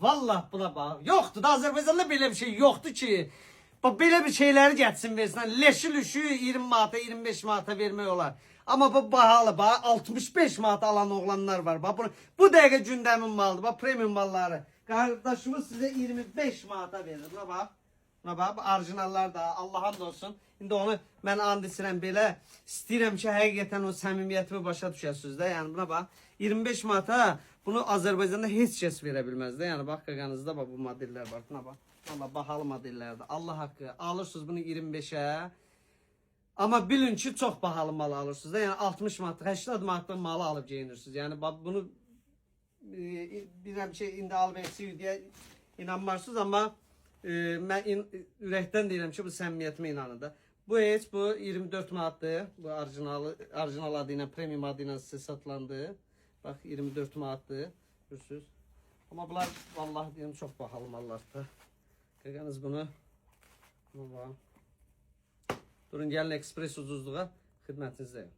Vallahi buna bax. Yoxdur da Azərbaycanda belə bir şey yoxdur ki. Bax belə bir şeyləri getsin versin. Leşi lüşü 20 manata, 25 manata vermək olar. Amma bu bahalı, bax 65 manata alan oğlanlar var. Bax bu dəqiqə gündəmin malıdır. Bax premium malları. Qardaşımız sizə 25 manata verir. Buna bax. Buna bax, bu orijinallar da Allah'a hamd olsun. İndi onu mən and içirəm belə. İstəyirəm ki, həqiqətən o səmimiyyətimi başa düşəsiniz də. Yəni buna bax, 25 manata bunu Azərbaycanda heç kəs verə bilməz də. Yəni bax, qaqanızda bax bu modellər var. Buna bax. Valla bahalı modellərdir. Allah haqqı. Alırsınız bunu 25'ə. Amma bilin ki, çox bahalı mal alırsınız da. Yəni 60 manatlıq, 80 manatlıq malı alıb geyinirsiniz. Yəni bax bunu bilirəm ki, indi alıb eksiyi deyə inanmarsınız, amma mən ürəkdən deyirəm ki, bu səmimiyyətimə inanın da. Bu heç bu 24 manatdır. Bu orijinal adı ilə, premium adı ilə sizə satılandı. Bax 24 manatdır. Görürsünüz. Amma bunlar vallahi deyirəm çox bahalı mallardır. Qaqanız bunu. Durun gəlin ekspres ucuzluğa xidmətinizdəyim.